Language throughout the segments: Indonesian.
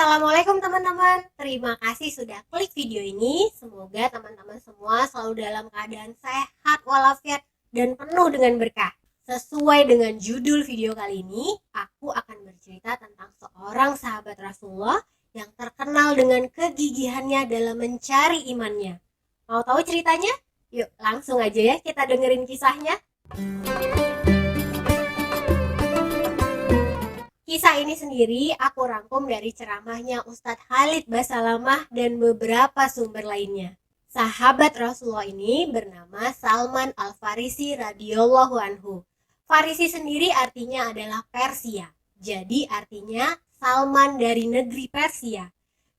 Assalamualaikum teman-teman. Terima kasih sudah klik video ini. Semoga teman-teman semua selalu dalam keadaan sehat walafiat dan penuh dengan berkah. Sesuai dengan judul video kali ini, aku akan bercerita tentang seorang sahabat Rasulullah yang terkenal dengan kegigihannya dalam mencari imannya. Mau tahu ceritanya? Yuk langsung aja ya kita dengerin kisahnya. Kisah ini sendiri aku rangkum dari ceramahnya Ustadz Khalid Basalamah dan beberapa sumber lainnya. Sahabat Rasulullah ini bernama Salman Al-Farisi radhiyallahu anhu. Farisi sendiri artinya adalah Persia. Jadi artinya Salman dari negeri Persia.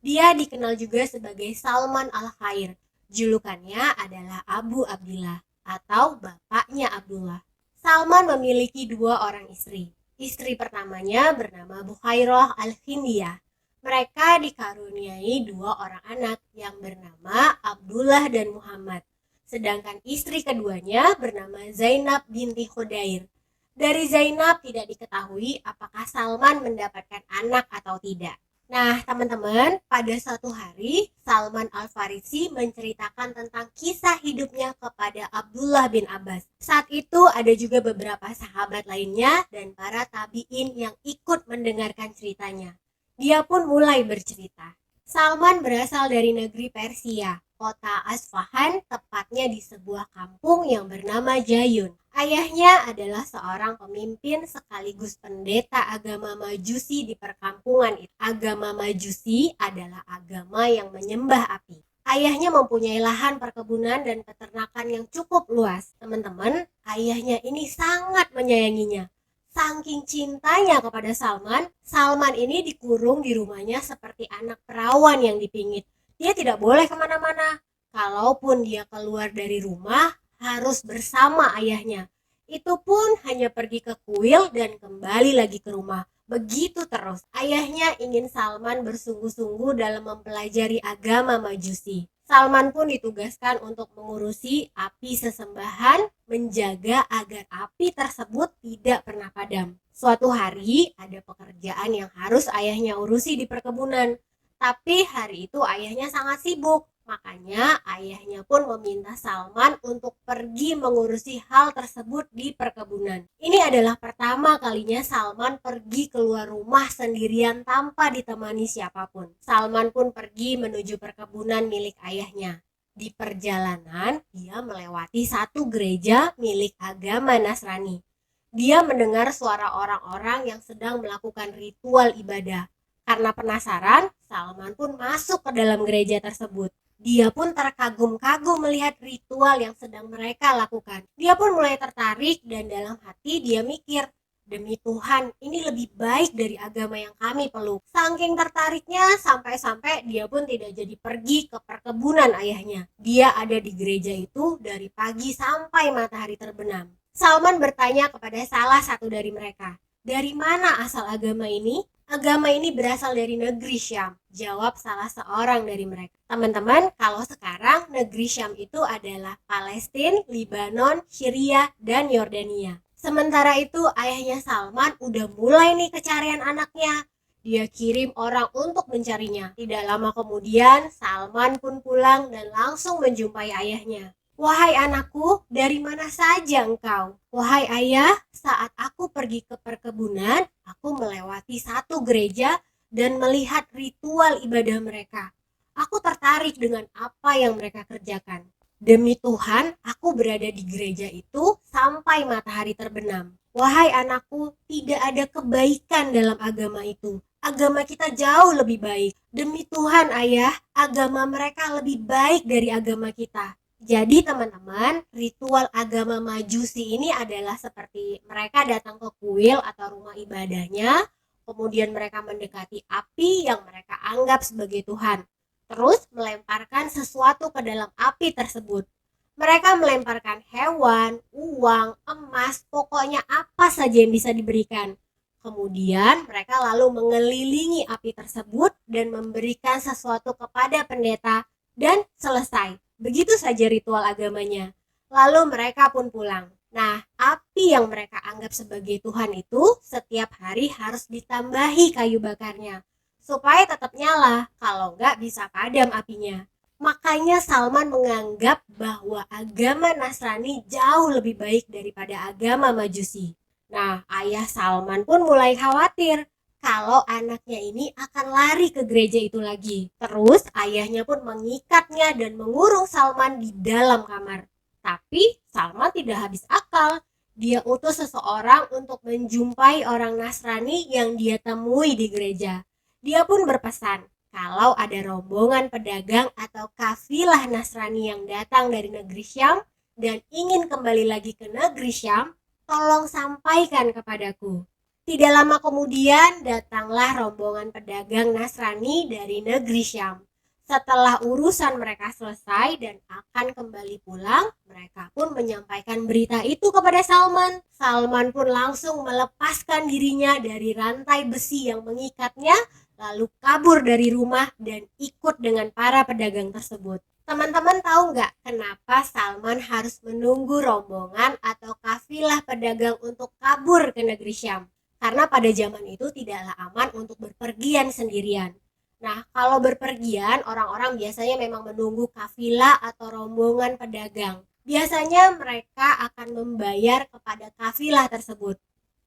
Dia dikenal juga sebagai Salman Al-Khair. Julukannya adalah Abu Abdillah atau bapaknya Abdullah. Salman memiliki 2 orang istri. Istri pertamanya bernama Bukhairah Al-Hindiyah. Mereka dikaruniai 2 orang anak yang bernama Abdullah dan Muhammad. Sedangkan istri keduanya bernama Zainab binti Khudair. Dari Zainab tidak diketahui apakah Salman mendapatkan anak atau tidak. Nah teman-teman, pada suatu hari Salman Al-Farisi menceritakan tentang kisah hidupnya kepada Abdullah bin Abbas. Saat itu ada juga beberapa sahabat lainnya dan para tabi'in yang ikut mendengarkan ceritanya. Dia pun mulai bercerita. Salman berasal dari negeri Persia, kota Asfahan, tepatnya di sebuah kampung yang bernama Jayun. Ayahnya adalah seorang pemimpin sekaligus pendeta agama Majusi di perkampungan itu. Agama Majusi adalah agama yang menyembah api. Ayahnya mempunyai lahan perkebunan dan peternakan yang cukup luas. Teman-teman, ayahnya ini sangat menyayanginya. Saking cintanya kepada Salman, Salman ini dikurung di rumahnya seperti anak perawan yang dipingit. Dia tidak boleh kemana-mana. Kalaupun dia keluar dari rumah, harus bersama ayahnya. Itu pun hanya pergi ke kuil dan kembali lagi ke rumah. Begitu terus. Ayahnya ingin Salman bersungguh-sungguh dalam mempelajari agama Majusi. Salman pun ditugaskan untuk mengurusi api sesembahan, menjaga agar api tersebut tidak pernah padam. Suatu hari ada pekerjaan yang harus ayahnya urusi di perkebunan. Tapi hari itu ayahnya sangat sibuk. Makanya ayahnya pun meminta Salman untuk pergi mengurusi hal tersebut di perkebunan. Ini adalah pertama kalinya Salman pergi keluar rumah sendirian tanpa ditemani siapapun. Salman pun pergi menuju perkebunan milik ayahnya. Di perjalanan, dia melewati satu gereja milik agama Nasrani. Dia mendengar suara orang-orang yang sedang melakukan ritual ibadah. Karena penasaran, Salman pun masuk ke dalam gereja tersebut. Dia pun terkagum-kagum melihat ritual yang sedang mereka lakukan. Dia pun mulai tertarik dan dalam hati dia mikir, demi Tuhan, ini lebih baik dari agama yang kami peluk. Saking tertariknya sampai-sampai dia pun tidak jadi pergi ke perkebunan ayahnya. Dia ada di gereja itu dari pagi sampai matahari terbenam. Salman bertanya kepada salah satu dari mereka, dari mana asal agama ini? Agama ini berasal dari negeri Syam, jawab salah seorang dari mereka. Teman-teman, kalau sekarang negeri Syam itu adalah Palestina, Lebanon, Syria, dan Yordania. Sementara itu ayahnya Salman udah mulai nih pencarian anaknya. Dia kirim orang untuk mencarinya. Tidak lama kemudian Salman pun pulang dan langsung menjumpai ayahnya. Wahai anakku, dari mana saja engkau? Wahai ayah, saat aku pergi ke perkebunan, aku melewati satu gereja dan melihat ritual ibadah mereka. Aku tertarik dengan apa yang mereka kerjakan. Demi Tuhan, aku berada di gereja itu sampai matahari terbenam. Wahai anakku, tidak ada kebaikan dalam agama itu. Agama kita jauh lebih baik. Demi Tuhan ayah, agama mereka lebih baik dari agama kita. Jadi teman-teman, ritual agama Majusi ini adalah seperti mereka datang ke kuil atau rumah ibadahnya, kemudian mereka mendekati api yang mereka anggap sebagai Tuhan, terus melemparkan sesuatu ke dalam api tersebut. Mereka melemparkan hewan, uang, emas, pokoknya apa saja yang bisa diberikan. Kemudian mereka lalu mengelilingi api tersebut dan memberikan sesuatu kepada pendeta dan selesai. Begitu saja ritual agamanya. Lalu mereka pun pulang. Nah, api yang mereka anggap sebagai Tuhan itu setiap hari harus ditambahi kayu bakarnya. supaya tetap nyala, kalau nggak bisa padam apinya. Makanya Salman menganggap bahwa agama Nasrani jauh lebih baik daripada agama Majusi. Nah, ayah Salman pun mulai khawatir kalau anaknya ini akan lari ke gereja itu lagi. Terus ayahnya pun mengikatnya dan mengurung Salman di dalam kamar. Tapi Salman tidak habis akal. Dia utus seseorang untuk menjumpai orang Nasrani yang dia temui di gereja. Dia pun berpesan, kalau ada rombongan pedagang atau kafilah Nasrani yang datang dari negeri Syam dan ingin kembali lagi ke negeri Syam, tolong sampaikan kepadaku. Tidak lama kemudian datanglah rombongan pedagang Nasrani dari negeri Syam. Setelah urusan mereka selesai dan akan kembali pulang, mereka pun menyampaikan berita itu kepada Salman. Salman pun langsung melepaskan dirinya dari rantai besi yang mengikatnya, lalu kabur dari rumah dan ikut dengan para pedagang tersebut. Teman-teman tahu nggak kenapa Salman harus menunggu rombongan atau kafilah pedagang untuk kabur ke negeri Syam? Karena pada zaman itu tidaklah aman untuk berpergian sendirian. Nah, kalau berpergian, orang-orang biasanya memang menunggu kafilah atau rombongan pedagang. Biasanya mereka akan membayar kepada kafilah tersebut.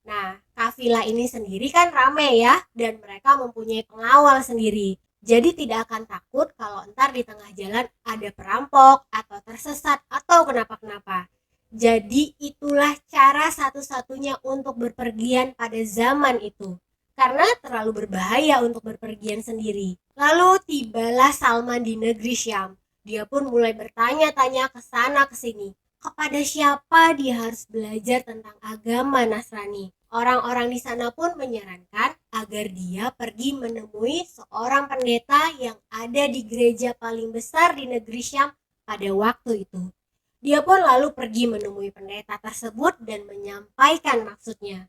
Nah, kafilah ini sendiri kan ramai ya, dan mereka mempunyai pengawal sendiri. Jadi tidak akan takut kalau entar di tengah jalan ada perampok atau tersesat atau kenapa-kenapa. Jadi itulah cara satu-satunya untuk berpergian pada zaman itu. Karena terlalu berbahaya untuk berpergian sendiri. Lalu tibalah Salman di negeri Syam. Dia pun mulai bertanya-tanya ke sana ke sini. Kepada siapa dia harus belajar tentang agama Nasrani? Orang-orang di sana pun menyarankan agar dia pergi menemui seorang pendeta yang ada di gereja paling besar di negeri Syam pada waktu itu. Dia pun lalu pergi menemui pendeta tersebut dan menyampaikan maksudnya.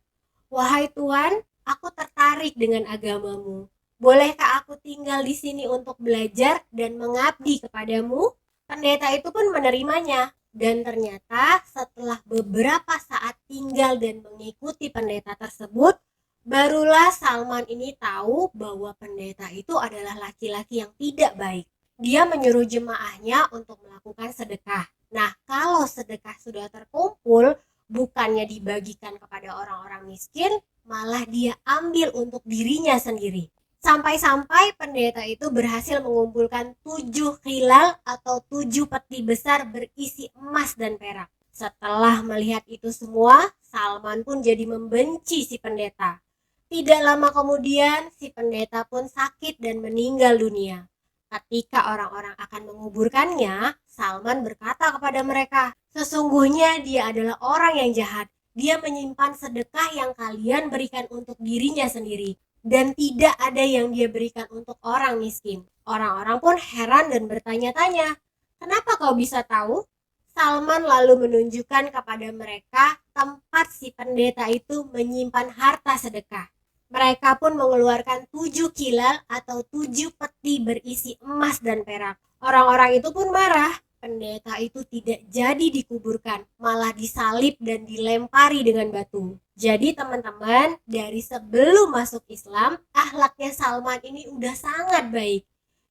Wahai Tuan, aku tertarik dengan agamamu. Bolehkah aku tinggal di sini untuk belajar dan mengabdi kepadamu? Pendeta itu pun menerimanya. Dan ternyata setelah beberapa saat tinggal dan mengikuti pendeta tersebut, barulah Salman ini tahu bahwa pendeta itu adalah laki-laki yang tidak baik. Dia menyuruh jemaahnya untuk melakukan sedekah. Nah, kalau sedekah sudah terkumpul, bukannya dibagikan kepada orang-orang miskin, malah dia ambil untuk dirinya sendiri. Sampai-sampai pendeta itu berhasil mengumpulkan 7 khilal atau 7 peti besar berisi emas dan perak. Setelah melihat itu semua, Salman pun jadi membenci si pendeta. Tidak lama kemudian, si pendeta pun sakit dan meninggal dunia. Ketika orang-orang akan menguburkannya, Salman berkata kepada mereka, sesungguhnya dia adalah orang yang jahat. Dia menyimpan sedekah yang kalian berikan untuk dirinya sendiri. Dan tidak ada yang dia berikan untuk orang miskin. Orang-orang pun heran dan bertanya-tanya, kenapa kau bisa tahu? Salman lalu menunjukkan kepada mereka tempat si pendeta itu menyimpan harta sedekah. Mereka pun mengeluarkan 7 kilal atau 7 peti berisi emas dan perak. Orang-orang itu pun marah. Pendeta itu tidak jadi dikuburkan, malah disalib dan dilempari dengan batu. Jadi teman-teman, dari sebelum masuk Islam, akhlaknya Salman ini udah sangat baik.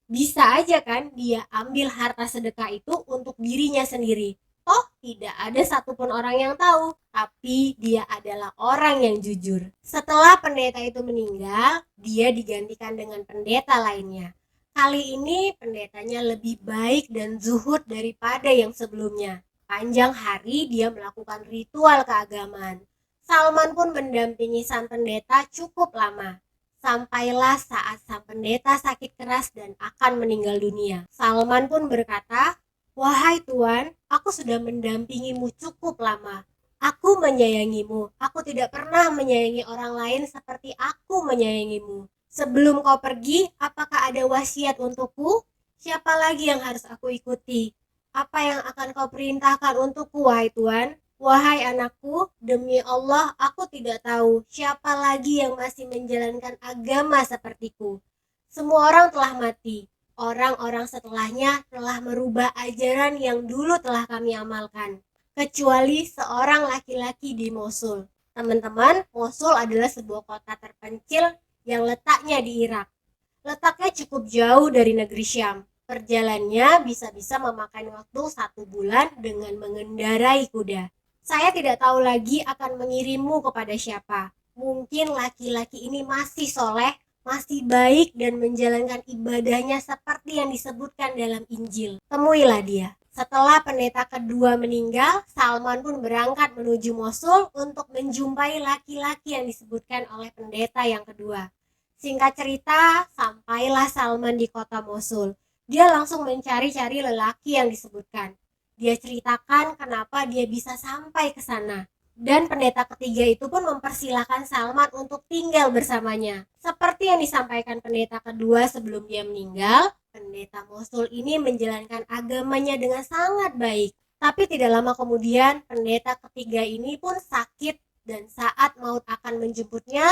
Bisa aja kan dia ambil harta sedekah itu untuk dirinya sendiri. Toh tidak ada satupun orang yang tahu, tapi dia adalah orang yang jujur. Setelah pendeta itu meninggal, dia digantikan dengan pendeta lainnya. Kali ini pendetanya lebih baik dan zuhud daripada yang sebelumnya. Panjang hari dia melakukan ritual keagamaan. Salman pun mendampingi sang pendeta cukup lama. Sampailah saat sang pendeta sakit keras dan akan meninggal dunia. Salman pun berkata, wahai Tuan, aku sudah mendampingimu cukup lama. Aku menyayangimu. Aku tidak pernah menyayangi orang lain seperti aku menyayangimu. Sebelum kau pergi, apakah ada wasiat untukku? Siapa lagi yang harus aku ikuti? Apa yang akan kau perintahkan untukku, wahai Tuan? Wahai anakku, demi Allah aku tidak tahu siapa lagi yang masih menjalankan agama sepertiku. Semua orang telah mati. Orang-orang setelahnya telah merubah ajaran yang dulu telah kami amalkan. Kecuali seorang laki-laki di Mosul. Teman-teman, Mosul adalah sebuah kota terpencil yang letaknya di Irak. Letaknya cukup jauh dari negeri Syam. Perjalanannya bisa-bisa memakan waktu 1 bulan dengan mengendarai kuda. Saya tidak tahu lagi akan mengirimmu kepada siapa. Mungkin laki-laki ini masih soleh, masih baik dan menjalankan ibadahnya seperti yang disebutkan dalam Injil. Temuilah dia. Setelah pendeta kedua meninggal, Salman pun berangkat menuju Mosul untuk menjumpai laki-laki yang disebutkan oleh pendeta yang kedua. Singkat cerita, sampailah Salman di kota Mosul. Dia langsung mencari-cari lelaki yang disebutkan. Dia ceritakan kenapa dia bisa sampai ke sana. Dan pendeta ketiga itu pun mempersilahkan Salman untuk tinggal bersamanya. Seperti yang disampaikan pendeta kedua sebelum dia meninggal, pendeta Mosul ini menjalankan agamanya dengan sangat baik. Tapi tidak lama kemudian, pendeta ketiga ini pun sakit dan saat maut akan menjemputnya,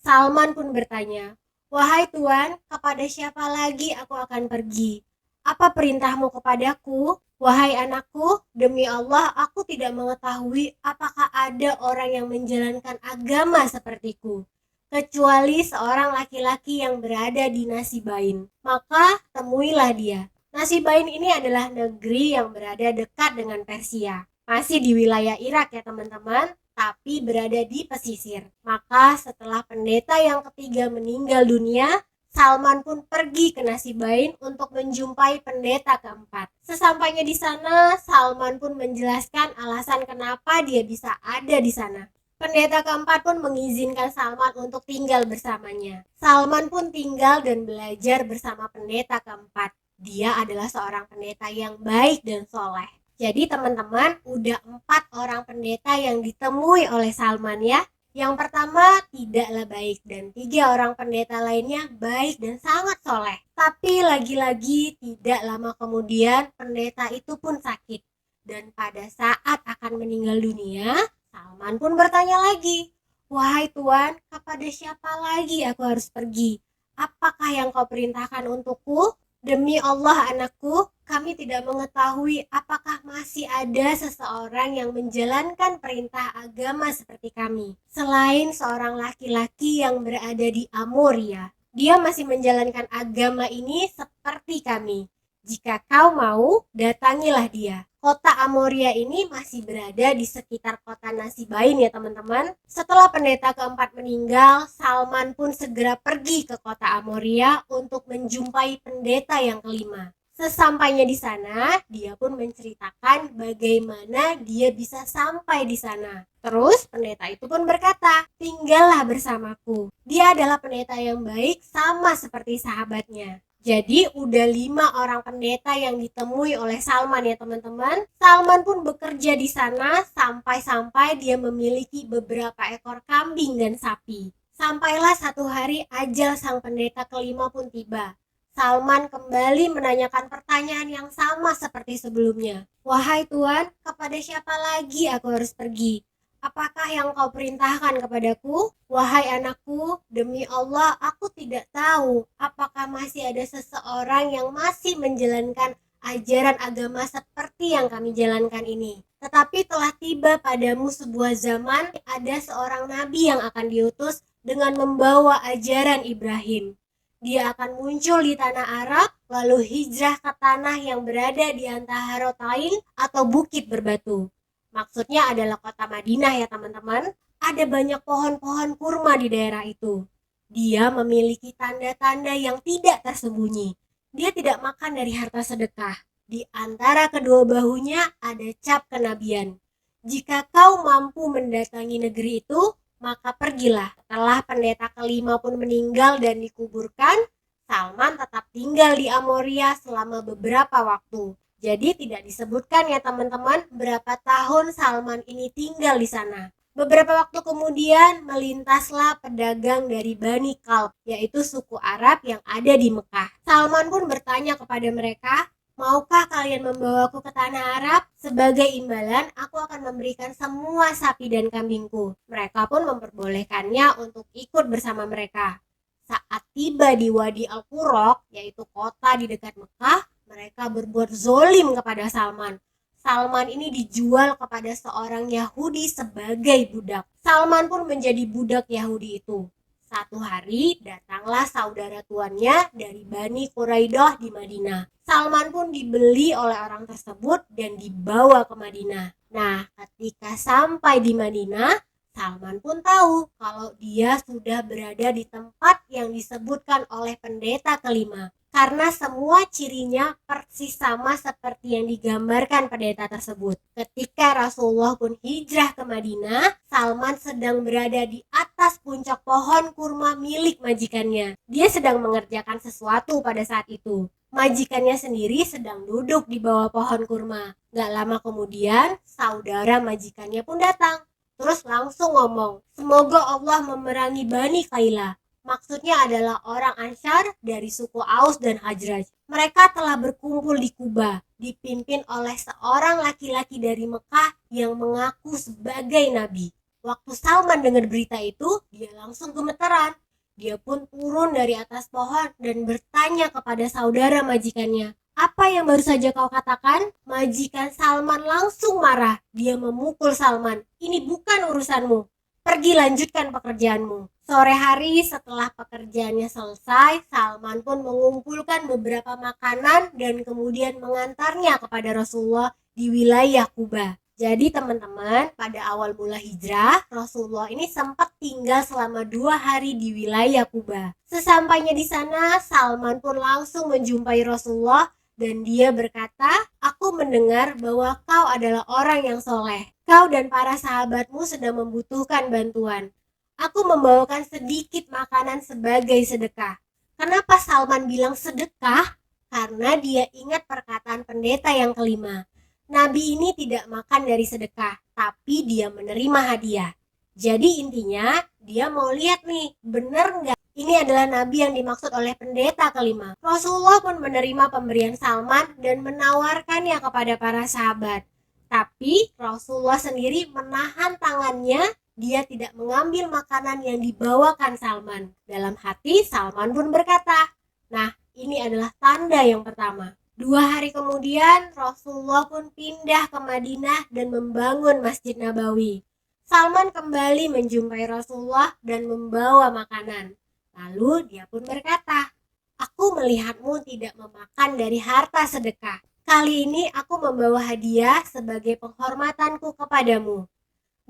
Salman pun bertanya, "Wahai Tuan, kepada siapa lagi aku akan pergi? Apa perintahmu kepadaku? Wahai anakku, demi Allah aku tidak mengetahui apakah ada orang yang menjalankan agama sepertiku, kecuali seorang laki-laki yang berada di Nasibain. Maka temuilah dia." Nasibain ini adalah negeri yang berada dekat dengan Persia. Masih di wilayah Irak ya teman-teman, tapi berada di pesisir. Maka setelah pendeta yang ketiga meninggal dunia, Salman pun pergi ke Nasibain untuk menjumpai pendeta keempat. Sesampainya di sana, Salman pun menjelaskan alasan kenapa dia bisa ada di sana. Pendeta keempat pun mengizinkan Salman untuk tinggal bersamanya. Salman pun tinggal dan belajar bersama pendeta keempat. Dia adalah seorang pendeta yang baik dan soleh. Jadi teman-teman, udah 4 orang pendeta yang ditemui oleh Salman ya. Yang pertama tidaklah baik dan 3 orang pendeta lainnya baik dan sangat soleh. Tapi lagi-lagi tidak lama kemudian pendeta itu pun sakit. Dan pada saat akan meninggal dunia, Salman pun bertanya lagi, "Wahai Tuan, kepada siapa lagi aku harus pergi? Apakah yang kau perintahkan untukku? Demi Allah anakku, kami tidak mengetahui apakah masih ada seseorang yang menjalankan perintah agama seperti kami. Selain seorang laki-laki yang berada di Amoria, dia masih menjalankan agama ini seperti kami. Jika kau mau, datangilah dia." Kota Amoria ini masih berada di sekitar kota Nasibain ya teman-teman. Setelah pendeta keempat meninggal, Salman pun segera pergi ke kota Amoria untuk menjumpai pendeta yang kelima. Sesampainya di sana, dia pun menceritakan bagaimana dia bisa sampai di sana. Terus pendeta itu pun berkata, "Tinggallah bersamaku." Dia adalah pendeta yang baik sama seperti sahabatnya. Jadi udah 5 orang pendeta yang ditemui oleh Salman ya teman-teman. Salman pun bekerja di sana sampai-sampai dia memiliki beberapa ekor kambing dan sapi. Sampailah satu hari ajal sang pendeta kelima pun tiba. Salman kembali menanyakan pertanyaan yang sama seperti sebelumnya. "Wahai Tuan, kepada siapa lagi aku harus pergi? Apakah yang kau perintahkan kepadaku? Wahai anakku, demi Allah aku tidak tahu apakah masih ada seseorang yang masih menjalankan ajaran agama seperti yang kami jalankan ini. Tetapi telah tiba padamu sebuah zaman, ada seorang nabi yang akan diutus dengan membawa ajaran Ibrahim. Dia akan muncul di tanah Arab, lalu hijrah ke tanah yang berada di antara Harotain atau bukit berbatu." Maksudnya adalah kota Madinah ya teman-teman. Ada banyak pohon-pohon kurma di daerah itu. Dia memiliki tanda-tanda yang tidak tersembunyi. Dia tidak makan dari harta sedekah. Di antara kedua bahunya ada cap kenabian. "Jika kau mampu mendatangi negeri itu, maka pergilah." Setelah pendeta kelima pun meninggal dan dikuburkan, Salman tetap tinggal di Amoria selama beberapa waktu. Jadi tidak disebutkan ya teman-teman berapa tahun Salman ini tinggal di sana. Beberapa waktu kemudian melintaslah pedagang dari Bani Kalb, yaitu suku Arab yang ada di Mekah. Salman pun bertanya kepada mereka, "Maukah kalian membawaku ke tanah Arab? Sebagai imbalan aku akan memberikan semua sapi dan kambingku." Mereka pun memperbolehkannya untuk ikut bersama mereka. Saat tiba di Wadi Al-Qurok, yaitu kota di dekat Mekah, mereka berbuat zolim kepada Salman. Salman ini dijual kepada seorang Yahudi sebagai budak. Salman pun menjadi budak Yahudi itu. Satu hari datanglah saudara tuannya dari Bani Quraidah di Madinah. Salman pun dibeli oleh orang tersebut dan dibawa ke Madinah. Nah, ketika sampai di Madinah, Salman pun tahu kalau dia sudah berada di tempat yang disebutkan oleh pendeta kelima. Karena semua cirinya persis sama seperti yang digambarkan pendeta tersebut. Ketika Rasulullah pun hijrah ke Madinah, Salman sedang berada di atas puncak pohon kurma milik majikannya. Dia sedang mengerjakan sesuatu pada saat itu. Majikannya sendiri sedang duduk di bawah pohon kurma. Gak lama kemudian, saudara majikannya pun datang. Terus langsung ngomong, semoga Allah memerangi Bani Kailah. Maksudnya adalah orang Ansar dari suku Aus dan Khazraj. Mereka telah berkumpul di Kuba, dipimpin oleh seorang laki-laki dari Mekah yang mengaku sebagai nabi. Waktu Salman dengar berita itu, dia langsung gemeteran. Dia pun turun dari atas pohon dan bertanya kepada saudara majikannya, apa yang baru saja kau katakan? Majikan Salman langsung marah. Dia memukul Salman. Ini bukan urusanmu. Pergi lanjutkan pekerjaanmu. Sore hari setelah pekerjaannya selesai, Salman pun mengumpulkan beberapa makanan dan kemudian mengantarnya kepada Rasulullah di wilayah Kuba. Jadi teman-teman, pada awal mula hijrah, Rasulullah ini sempat tinggal selama 2 hari di wilayah Kuba. Sesampainya di sana, Salman pun langsung menjumpai Rasulullah dan dia berkata, aku mendengar bahwa kau adalah orang yang soleh. Kau dan para sahabatmu sedang membutuhkan bantuan. Aku membawakan sedikit makanan sebagai sedekah. Kenapa Salman bilang sedekah? Karena dia ingat perkataan pendeta yang kelima. Nabi ini tidak makan dari sedekah, tapi dia menerima hadiah. Jadi intinya, dia mau lihat nih, bener nggak ini adalah Nabi yang dimaksud oleh pendeta kelima. Rasulullah pun menerima pemberian Salman dan menawarkannya kepada para sahabat. Tapi Rasulullah sendiri menahan tangannya, dia tidak mengambil makanan yang dibawakan Salman. Dalam hati Salman pun berkata, nah ini adalah tanda yang pertama. 2 hari kemudian Rasulullah pun pindah ke Madinah dan membangun Masjid Nabawi. Salman kembali menjumpai Rasulullah dan membawa makanan. Lalu dia pun berkata, aku melihatmu tidak memakan dari harta sedekah. Kali ini aku membawa hadiah sebagai penghormatanku kepadamu.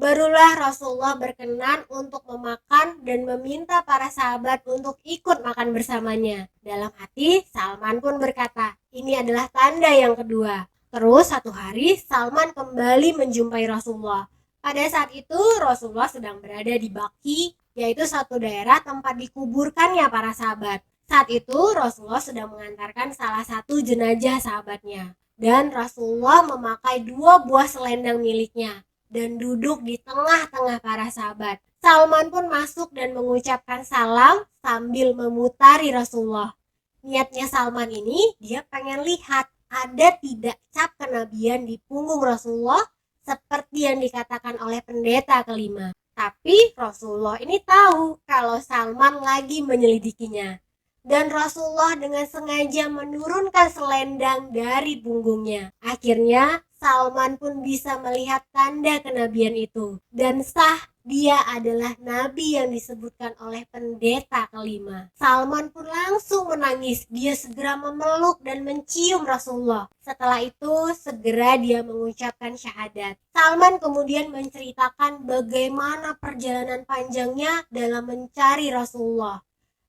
Barulah Rasulullah berkenan untuk memakan dan meminta para sahabat untuk ikut makan bersamanya. Dalam hati, Salman pun berkata, ini adalah tanda yang kedua. Terus satu hari, Salman kembali menjumpai Rasulullah. Pada saat itu, Rasulullah sedang berada di Baqi, yaitu satu daerah tempat dikuburkannya para sahabat. Saat itu, Rasulullah sedang mengantarkan salah satu jenazah sahabatnya. Dan Rasulullah memakai 2 buah selendang miliknya dan duduk di tengah-tengah para sahabat. Salman pun masuk dan mengucapkan salam sambil memutari Rasulullah. Niatnya Salman ini, dia pengen lihat ada tidak cap kenabian di punggung Rasulullah seperti yang dikatakan oleh pendeta kelima. Tapi Rasulullah ini tahu kalau Salman lagi menyelidikinya. Dan Rasulullah dengan sengaja menurunkan selendang dari punggungnya. Akhirnya Salman pun bisa melihat tanda kenabian itu. Dan sah, dia adalah nabi yang disebutkan oleh pendeta kelima. Salman pun langsung menangis. Dia segera memeluk dan mencium Rasulullah. Setelah itu segera dia mengucapkan syahadat. Salman kemudian menceritakan bagaimana perjalanan panjangnya dalam mencari Rasulullah.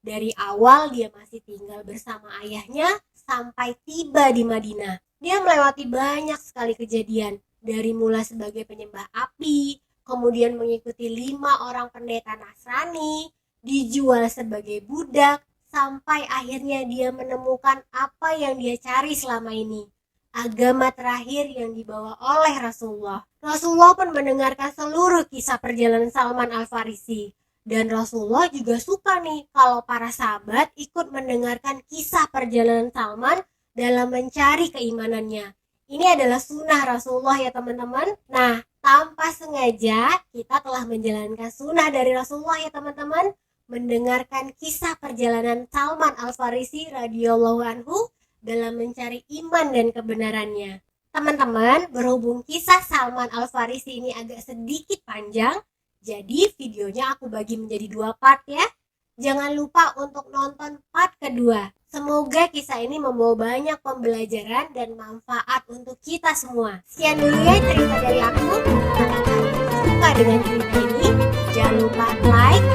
Dari awal dia masih tinggal bersama ayahnya sampai tiba di Madinah. Dia melewati banyak sekali kejadian, dari mula sebagai penyembah api, kemudian mengikuti 5 orang pendeta Nasrani, dijual sebagai budak, sampai akhirnya dia menemukan apa yang dia cari selama ini, agama terakhir yang dibawa oleh Rasulullah. Rasulullah pun mendengarkan seluruh kisah perjalanan Salman Al-Farisi. Dan Rasulullah juga suka nih kalau para sahabat ikut mendengarkan kisah perjalanan Salman dalam mencari keimanannya. Ini adalah sunnah Rasulullah ya teman-teman. Nah, tanpa sengaja kita telah menjalankan sunnah dari Rasulullah ya teman-teman, mendengarkan kisah perjalanan Salman Al-Farisi radhiyallahu anhu dalam mencari iman dan kebenarannya. Teman-teman, berhubung kisah Salman Al-Farisi ini agak sedikit panjang, jadi videonya aku bagi menjadi 2 part ya. Jangan lupa untuk nonton part kedua. Semoga kisah ini membawa banyak pembelajaran dan manfaat untuk kita semua. Sekian dulu ya cerita dari aku. Kalau kalian suka dengan cerita ini, jangan lupa like,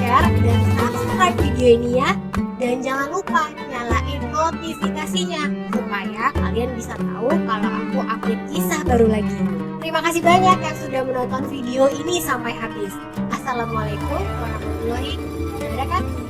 share, dan subscribe video ini ya. Dan jangan lupa nyalain notifikasinya supaya kalian bisa tahu kalau aku update kisah baru lagi. Terima kasih banyak yang sudah menonton video ini sampai habis. Assalamualaikum warahmatullahi wabarakatuh.